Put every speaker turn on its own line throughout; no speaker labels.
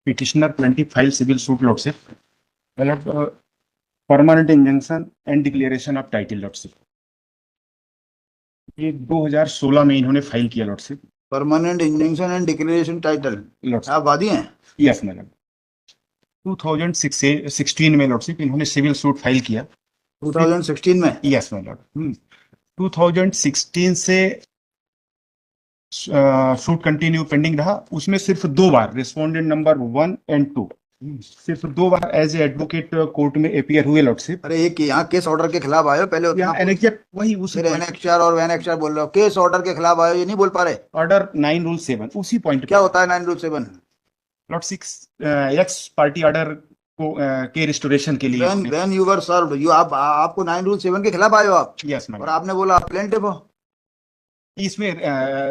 Petitioner plaintiff file civil suit lordship, मतलब permanent injunction and declaration of title lordship. ये 2016 में इन्होंने file किया lordship.
Permanent injunction and declaration title
lordship
आप वादी हैं?
Yes madam. 2016 में लॉर्डशिप इन्होंने सिविल सूट फाइल किया।
2016 में?
Yes madam. 2016 से सूट कंटिन्यू पेंडिंग रहा। उसमें सिर्फ 2 बार रिस्पोंडेंट नंबर 1 एंड 2 सिर्फ 2 बार एज ए एडवोकेट कोर्ट में अपियर हुए लॉर्डशिप।
अरे एक यहाँ केस ऑर्डर के खिलाफ आए हो पहले उतना
वही उसी
फिर एनेक्चर और वेनेक्चर बोल रहे हो, केस ऑर्डर के खिलाफ आए हो ये नहीं बोल पा रहे?
ऑर्डर 9 रूल 7 उसी पॉइंट।
क्या होता है 9 rule 7?
Lordship x party order को के रिस्टोरेशन के लिए
when you were served you आपको 9 रूल 7 के खिलाफ आए हो आप?
Yes madam.
और आपने बोला प्लेंटिफ हो।
इसमें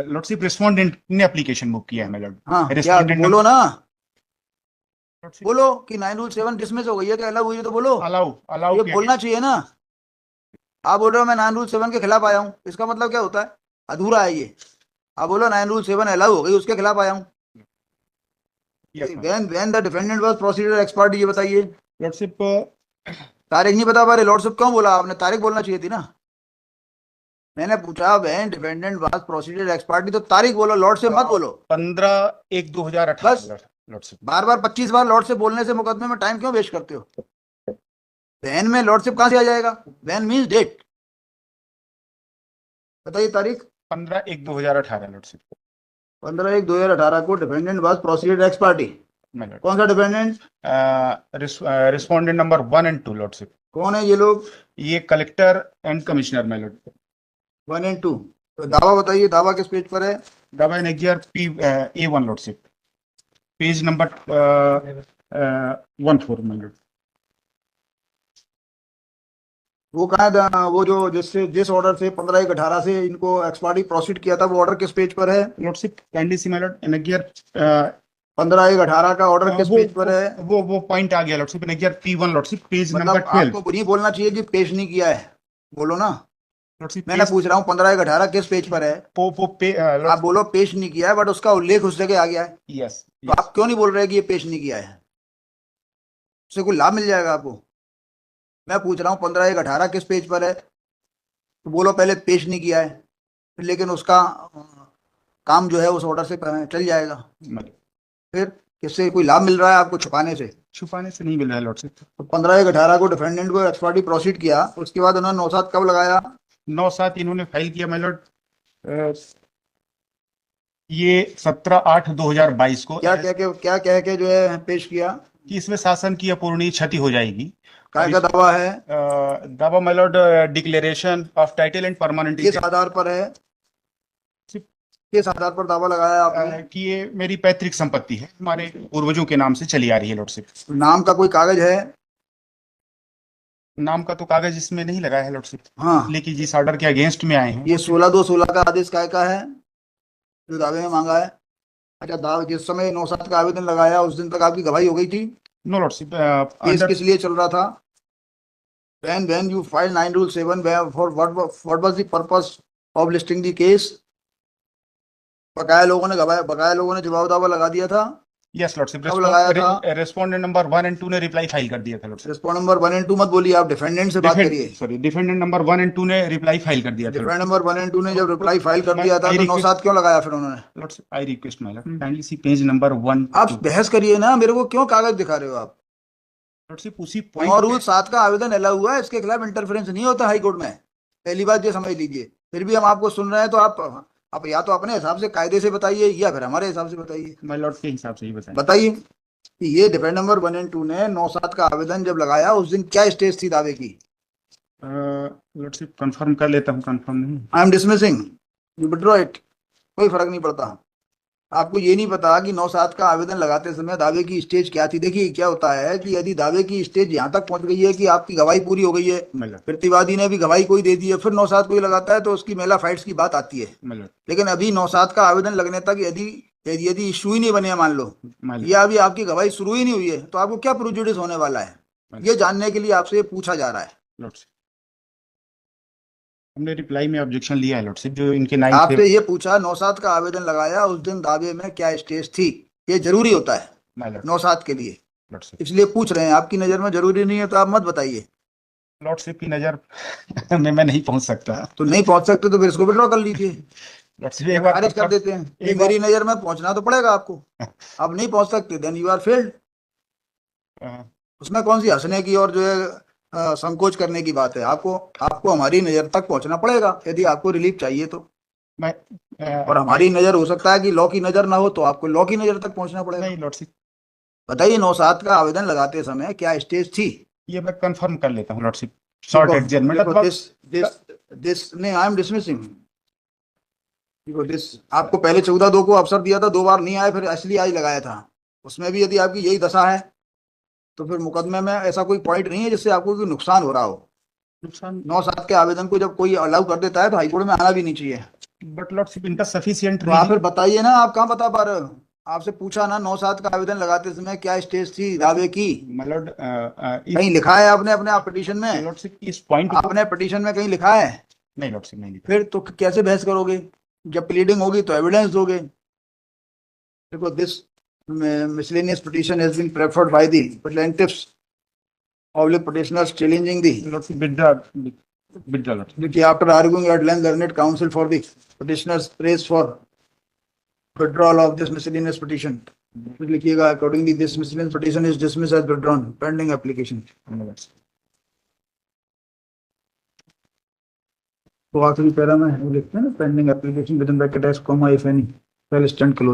लॉर्डशिप रिस्पोंडेंट ने एप्लीकेशन बुक किया है मैडम।
हाँ क्या बोलो ना, बोलो कि 9 रूल 7 डिसमिस हो गई है, क्या अलग हुई है तो बोलो।
अलाउ
ये बोलना चाहिए ना। आप बोल रहे हो मैं 9 रूल 7 के खिलाफ आया हूँ, इसका मतलब क्या होता है? अधूरा है ये। आप बोलो 9 रूल 7 अलाउ हो गई उसके खिलाफ आया हूँ। when the defendant was proceeded ex parte, ये बताइए।
लॉर्डशिप
तारीख नहीं बता पा रहे, लॉर्डशिप क्यों बोला आपने? तारीख बोलना चाहिए थी ना। मैंने पूछा when defendant was proceeded ex parte तो तारीख बोलो, लॉर्डशिप मत बोलो।
15/1/2018
बस
लॉर्डशिप।
बार 25 बार लॉर्डशिप बोलने से मुकदमे में टाइम क्यों वेस्ट करते हो? वैन में लॉर्डशिप कहां से आ जाएगा? When means date. बताइए तारीख।
15/1/2018 लॉर्डशिप।
15/1/2018 को defendant was proceeded ex parte. कौन सा डिफेंडेंट?
Respondent number 1 and 2 lordship.
कौन है ये लोग?
ये collector and commissioner my lord.
1 and 2। तो दावा बताइए, दावा किस पेज पर है?
दावा in exam A1 lordship, page number 14 my Lord.
वो कहाँ है? वो जो जिस ऑर्डर से 15/1/18 से इनको एक्सपार्टी प्रोसीड किया था वो ऑर्डर किस पेज पर है?
Lordship kindly see my Lord in exam
15/1/18 का ऑर्डर किस पेज पर है?
वो पॉइंट आ गया lordship in exam P1 lordship, page number
मतलब
12।
आपको नहीं बोलना चाहिए कि पेश नहीं किया है, बोलो ना।
लॉर्डशिप
मैंने पूछ रहा हूँ 15/1/18 किस पेज पर है? आप बोलो पेश नहीं किया है, बट उसका उल्लेख उस जगह आ गया है।
यस।
तो आप क्यों नहीं बोल रहे कि ये पेश नहीं किया है? उससे कोई लाभ मिल जाएगा आपको? मैं पूछ रहा हूँ 15/1/18 किस पेज पर है, तो बोलो पहले पेश नहीं किया है, लेकिन उसका काम जो है उस ऑर्डर से चल जाएगा। फिर किससे कोई लाभ मिल रहा है आपको? छुपाने से।
छुपाने से नहीं मिल रहा है लॉर्डशिप।
तो 15/1/18 को डिफेंडेंट को एक्सपार्टी प्रोसीड किया, उसके बाद उन्होंने 9/7 कब लगाया?
9/7 इन्होंने फाइल किया माय लॉर्ड। ये 17/8/2022 को।
क्या कह के जो है पेश किया
कि इसमें शासन की अपूरणीय क्षति हो जाएगी।
क्या का दावा है?
दावा my Lord declaration of title and permanent.
किस आधार पर है? किस आधार पर दावा लगाया आपने?
कि ये मेरी पैतृक संपत्ति है, हमारे पूर्वजों के नाम से चली आ रही है लॉर्डशिप।
नाम का कोई कागज है?
नाम का तो कागज इसमें नहीं लगा है लॉर्डशिप।
हाँ,
लेकिन जिस ऑर्डर के अगेंस्ट में आए हैं
ये 16/2/16 का आदेश काय का है जो दावे में मांगा है? अच्छा, दावा जिस समय 9/7 का आवेदन लगाया उस दिन तक आपकी गवाही हो गई थी?
No lordship.
केस किस लिए चल रहा था? when you filed 9 rule 7 for what was the purpose of listing the case? बकाया लोगों ने जवाब दावा लगा दिया था।
Yes lordship.
कब लगाया था?
रेस्पोंडेंट नंबर 1 एंड 2 ने रिप्लाई फाइल कर दिया था लॉर्डशिप।
रेस्पोंडेंट नंबर 1 एंड 2 मत बोलिए, आप डिफेंडेंट से बात करिए।
सॉरी, डिफेंडेंट नंबर 1 एंड 2 ने रिप्लाई फाइल कर दिया था।
डिफेंडेंट नंबर 1 एंड 2 ने जब रिप्लाई फाइल कर दिया था तो 9/7 क्यों लगाया फिर उन्होंने?
Lordship I request my Lord kindly C page number 1।
आप बहस करिए ना, मेरे को क्यों कागज दिखा रहे हो आप?
लॉर्डशिप उसी पॉइंट
और रूल 7 का आवेदन अलाउ हुआ है, इसके खिलाफ इंटरफेरेंस नहीं होता हाई कोर्ट में। पहली बात ये समझ लीजिए। फिर भी हम आपको सुन रहे हैं तो आप या तो अपने हिसाब से कायदे से बताइए या फिर हमारे हिसाब से बताइए।
माय लॉर्ड के हिसाब से ही
बताइए कि ये डिफेंडेंट नंबर 1 एंड 2 ने 9/7 का आवेदन जब लगाया उस दिन क्या स्टेज थी दावे की?
लॉर्डशिप कंफर्म कर लेता हूँ, कंफर्म नहीं।
I am dismissing, you withdraw it. कोई फर्क नहीं पड़ता। आपको ये नहीं पता कि 9/7 का आवेदन लगाते समय दावे की स्टेज क्या थी? देखिए क्या होता है कि यदि दावे की स्टेज यहाँ तक पहुंच गई है कि आपकी गवाही पूरी हो गई है, प्रतिवादी ने भी गवाही कोई दे दी है, फिर 9/7 कोई लगाता है तो उसकी मेला फाइट्स की बात आती है। लेकिन अभी 9/7 का आवेदन लगने तक यदि इशू ही नहीं बने, मान लो या अभी आपकी गवाही शुरू ही नहीं हुई है, तो आपको क्या प्रेजुडिस होने वाला है, ये जानने के लिए आपसे पूछा जा रहा है।
हमने रिप्लाई में ऑब्जेक्शन लिया है लॉर्डशिप, जो इनके 9
आपसे ये पूछा 9/7 का आवेदन लगाया उस दिन दावे में क्या स्टेज थी, ये जरूरी होता है।
My lord,
9/7 के लिए,
lordship,
इसलिए पूछ रहे हैं। आपकी नजर में जरूरी नहीं है तो आप मत बताइए।
lordship की नजर में मैं नहीं पहुंच सकता।
तो नहीं पहुंच सकते तो फिर इसको विड्रॉ कर लीजिए,
lordship एक बार
खारिज कर देते हैं। नहीं,
एक बार
मेरी नजर में पहुंचना तो पड़ेगा आपको। आप नहीं पहुंच सकते, देन यू आर फेल्ड।
अ,
उसमें कौन सी हंसने की और जो है संकोच करने की बात है। आपको आपको हमारी नजर तक पहुंचना पड़ेगा यदि आपको रिलीफ चाहिए तो।
मैं
और हमारी नजर हो सकता है कि लॉ की नजर ना हो, तो आपको लॉ की नजर तक पहुंचना पड़ेगा।
नहीं लॉर्डशिप,
बताइए, 9/7 का आवेदन लगाते समय क्या स्टेज थी?
ये मैं कंफर्म कर लेता हूँ लॉर्डशिप, शॉर्ट
देखो
एडजमेंट
देखो,
मतलब
दिस दिस दिस नहीं, आई एम डिसमिसिंग। देखो दिस, आपको पहले 14/2 को अवसर दिया था, 2 बार नहीं आए, फिर असली आज लगाया था। उसमें भी यदि आपकी यही दशा है तो फिर मुकदमे में ऐसा कोई पॉइंट नहीं है जिससे आपको कोई नुकसान हो रहा हो।
नुकसान,
9/7 के आवेदन को जब कोई अलाउ कर देता है तो हाईकोर्ट में आना भी नहीं चाहिए।
बट लॉर्डशिप इनका सफिशिएंट
तो आप
रीजन।
फिर बताइए ना, आप कहाँ बता पा रहे हो? आपसे पूछा ना 9/7 का आवेदन लगाते समय क्या स्टेज थी दावे की?
माय लॉर्ड, इस
कहीं लिखा है आपने अपने आप पिटीशन में?
लॉर्डशिप इस पॉइंट को,
आपने पिटीशन में कहीं लिखा है?
नहीं लॉर्डशिप नहीं लिखा।
फिर तो कैसे बहस करोगे? जब प्लीडिंग होगी तो एविडेंस दोगे। देखो, this miscellaneous petition has been preferred by the plaintiffs of the petitioners challenging the,
lordship withdraw, withdraw lordship,
after arguing at length, learned counsel for the petitioners praised for withdrawal of this miscellaneous petition. फिर लिखिएगा, accordingly this miscellaneous petition is dismissed as withdrawn pending application. तो आखिरी para में वो लिखते हैं ना, pending application with in bracket S comma if any, पहले स्टैंड क्लोज।